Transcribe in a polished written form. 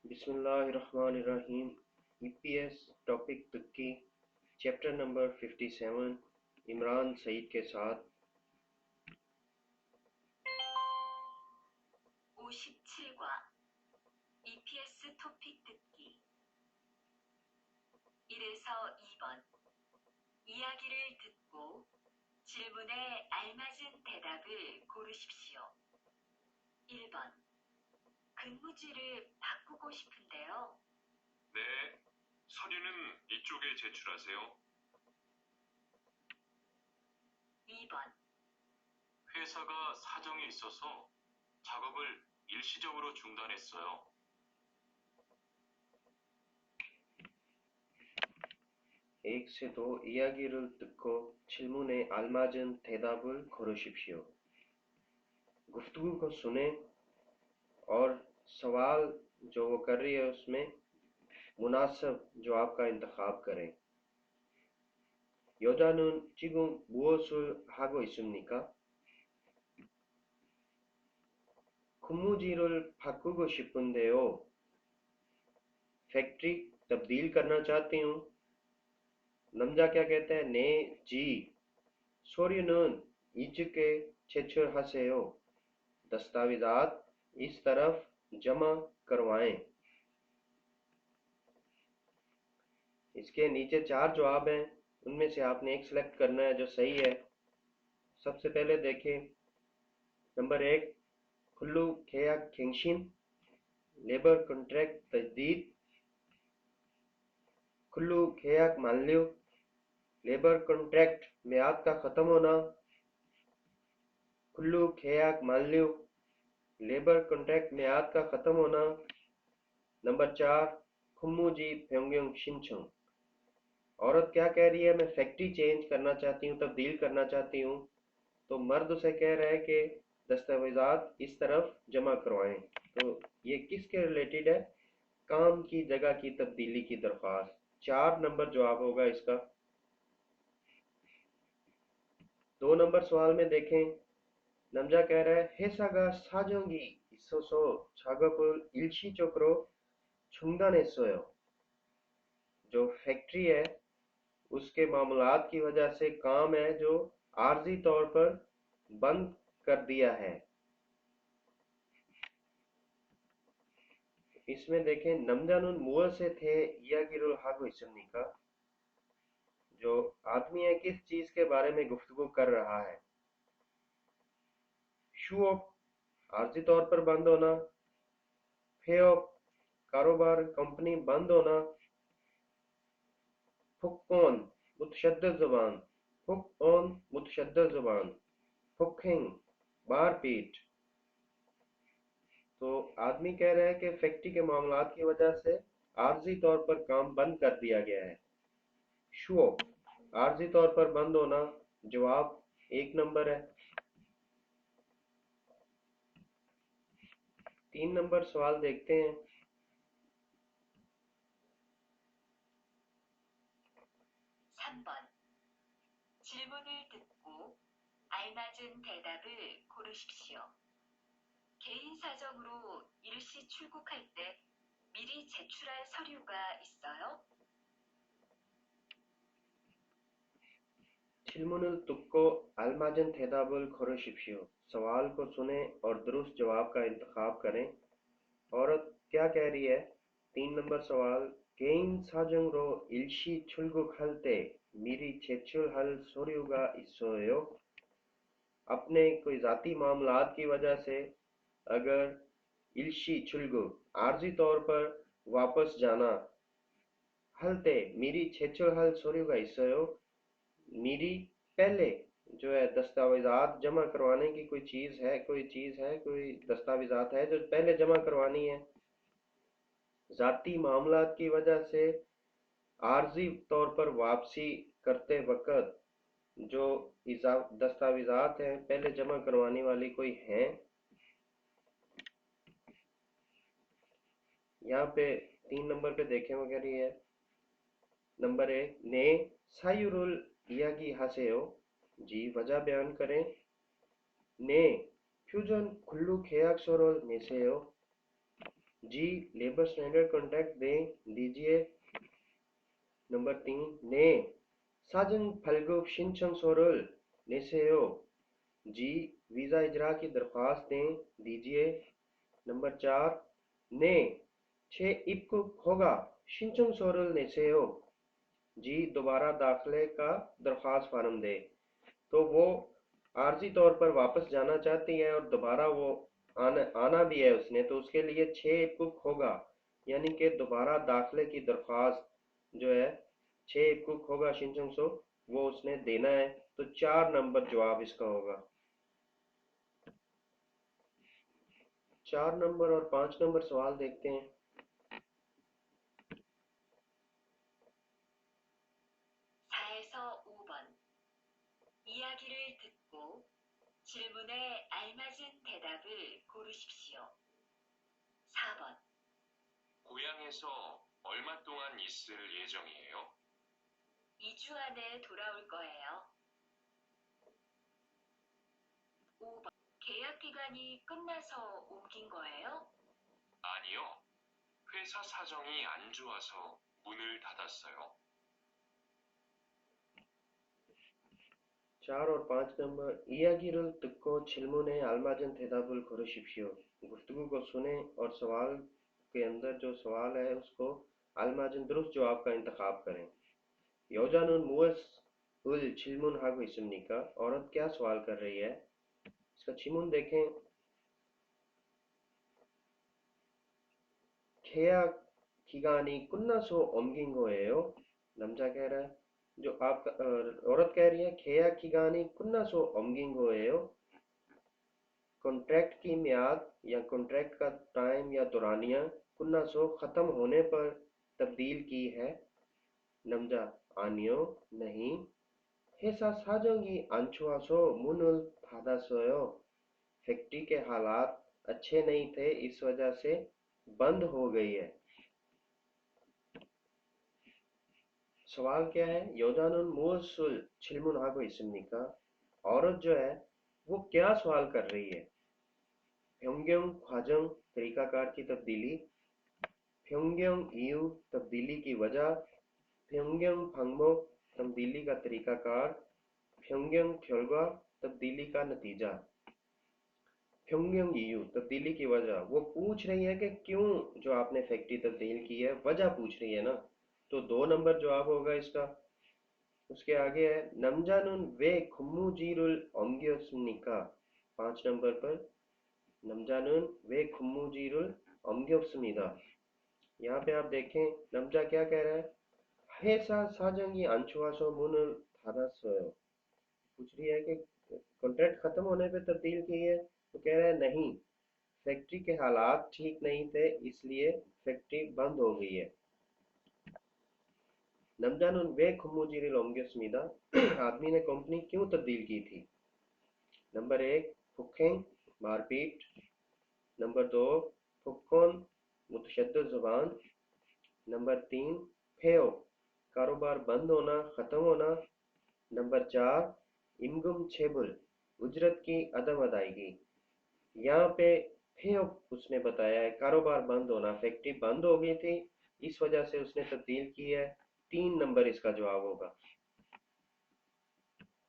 बिस्मिल्लाहिर्रहमानिर्रहीम। EPS topic तुर्की chapter number 57 Imran Saeed के साथ 57과 EPS 토픽 듣기 1에서 2번 이야기를 듣고 질문에 알맞은 대답을 고르십시오. 1번 근무지를 바꾸고 싶은데요. 네, 서류는 이쪽에 제출하세요. 2번 회사가 사정이 있어서 작업을 일시적으로 중단했어요. एक से दो 이야기를 듣고 질문에 알맞은 대답을 고르십시오. गुफ्तगू को सुने और सवाल जो वो कर रही है उसमें मुनासिब जवाब का इंतखाब करें. 여자는 지금 무엇을 하고 있습니까? 근무지를 바꾸고 싶은데요. फैक्ट्री तब्दील करना चाहती हूँ. नमजा क्या कहता है? ने जी. सोरियन इजके 제출하세요. दस्तावेजात इस तरफ जमा करवाएं. इसके नीचे 4 जवाब हैं, उनमें से आपने एक सिलेक्ट करना है जो सही है. सबसे पहले देखें नंबर 1 खुल्लू केयाक खेंगशिन लेबर कॉन्ट्रैक्ट तजदीद. खुल्लू केयाक मानलियो लेबर कॉन्ट्रैक्ट मियाद का ख़त्म होना. खुल्लू केयाक मानलियो लेबर कॉन्ट्रैक्ट मियाद का ख़त्म होना. नंबर 4 खुम्मुजी प्योंगयोंग शिनचोंग. औरत क्या कह रही है? मैं फैक्ट्री चेंज करना चाहती हूँ, तब्दील करना चाहती हूँ. तो मर्द उसे कह रहा है कि दस्तावेजात इस तरफ जमा करवाएं. तो ये किसके रिलेटेड है? काम की जगह की तब्दीली की दरख्वास्त. 4 नंबर जवाब होगा इसका. 2 नंबर सवाल में देखें नमजा कह रहा है हेसागा साजोंगी इसोसो छागोपुल इल्शी चोकरो छुंगदानेसोयो. जो फैक्ट्री है उसके मामलात की वजह से काम है जो आर्जी तौर पर बंद कर दिया है. इसमें देखें नमजानुन मुअल से थे यागिरुल हागो इसमनी का. जो आदमी है किस चीज के बारे में गुफ्तगू कर रहा है? शुओक आर्जी तौर पर बंद होना. फेओक कारोबार कंपनी बंद होना. फुक्कोन मुतशद्दद ज़ुबान. फुक ऑन मुतशद्दद ज़ुबान. फुकिंग बार पीट. तो आदमी कह रहा है कि फैक्ट्री के मामलात की वजह से आर्जी तौर पर काम बंद कर दिया गया है. शो आर्जी तौर पर बंद होना. जवाब 1 नंबर है. 3 नंबर सवाल देखते हैं. 3번 질문을 듣고 알맞은 대답을 고르십시오. 개인 사정으로 일시 출국할 때 미리 제출할 서류가 있어요? 질문을 듣고 알맞은 대답을 고르십시오. सवाल को सुने और दुरुस्त जवाब का इंतखाब करें. औरत क्या कह रही है? 3 नंबर सवाल 개인 사정으로 일시 출국할 때 미리 제출할 서류가 있어요. अपने कोई जाती मामलात की वजह से अगर इल्शी चुलगुक आर्जी तौर पर वापस जाना हलते मिरी छेचल हल सोरियो का हिस्सा. मिरी पहले जो है दस्तावेजात जमा करवाने की कोई चीज है, कोई दस्तावेजात है जो पहले जमा करवानी है. जाती मामलात की वजह से आर्जी तौर पर वापसी करते वक्त जो दस्तावेजात हैं पहले जमा करवाने वाली कोई हैं. यहाँ पे 3 नंबर पे देखें वो कह रही है नंबर 1 ने सायुरुल इयागी हासेयो. जी वजह बयान करें. ने फ्यूजन खुल्लू खेयाक सोरोल नेसेयो. जी लेबर स्टैंडर्ड कॉन्ट्रैक्ट दे दीजिए। नंबर 3 네 사전 발급 신청서를 내세요। जी वीज़ा इजरा की दरख्वास्त दें दीजिए। नंबर 4 네 제 입국 허가 신청서를 내세요। जी दोबारा दाखिले का दरख्वास्त फार्म दे। तो वो आर्जी तौर पर वापस जाना चाहती है और दोबारा वो आना भी है उसने, तो उसके लिए 6 इब्कुक होगा यानी कि दोबारा दाखिले की दरख्वास्त जो है 6 इब्कुक होगा शिनचंगसो वो उसने देना है। तो 4 नंबर जवाब इसका होगा। 4 नंबर और 5 नंबर सवाल देखते हैं। 4에서 5번. 이야기를 듣고 질문에 알맞은 대답을 고르십시오. 4번. 고향에서 얼마 동안 있을 예정이에요? 2주 안에 돌아올 거예요. 5번. 계약 기간이 끝나서 옮긴 거예요? 아니요. 회사 사정이 안 좋아서 문을 닫았어요. 4 और 5 नंबर 이야기를 듣고 질문에 알맞은 대답을 고르십시오। गुफ्तगू को सुने और सवाल के अंदर जो सवाल है उसको 알맞은 दुरुस्त जवाब का इंतखाब करें। 여자는 무엇을 질문하고 있습니까? औरत क्या सवाल कर रही है? इसका 질문 देखें। 계약 기간이 끝나서 옮긴 거예요। 남자 कह रहा है, जो आप औरत कह रही है 계약 기간이 끝나서 옮긴 거예요। कॉन्ट्रैक्ट की मियाद या कॉन्ट्रैक्ट का टाइम या दुरानिया 끝나서 खत्म होने पर तब्दील की है। 남자 아니요 नहीं। 회사 사정이 안 좋아서 문을 닫았어요। फैक्ट्री के हालात अच्छे नहीं थे इस वजह से बंद हो गई है। सवाल क्या है? 여자는 무엇을 질문하고 있습니까? औरत जो है वो क्या सवाल कर रही है? 변경 과정 तरीकाकार की तब्दीली, 변경 이유 तब्दीली की वजह, 변경 방법 तब्दीली का तरीकाकार, 변경 결과 तब्दीली का नतीजा। 변경 이유 तब्दीली की वजह, वो पूछ रही है कि क्यों जो आपने फैक्ट्री तब्दील की है, वजह पूछ रही है ना, तो 2 नंबर जवाब होगा इसका। उसके आगे है 남자는 왜 근무지를 옮겼습니까? 5 नंबर पर 남자는 왜 근무지를 옮겼습니다। यहाँ पे आप देखें 남자 क्या कह रहा है? 회사 사정이 안 좋아서 문을 닫았어요। पूछ रही है कि कॉन्ट्रैक्ट खत्म होने पे तब्दील की है, तो कह रहा है नहीं, फैक्ट्री के हालात ठीक नहीं थे इसलिए फैक्ट्री बंद हो गई है। 남자는 왜 근무지를 옮겼습니다? आदमी ने कंपनी क्यों तब्दील की थी? नंबर 1 폭행 मारपीट, नंबर 2 폭언 मुतशद्दिद ज़ुबान, नंबर 3 फेयो कारोबार बंद होना ख़त्म होना, नंबर 4 इमगम छेबुल उजरत की अदम अदायगी। यहाँ पे फेयो उसने बताया है कारोबार बंद होना, फैक्ट्री बंद हो गई थी इस वजह से उसने तब्दील की है। 3 नंबर इसका जवाब होगा।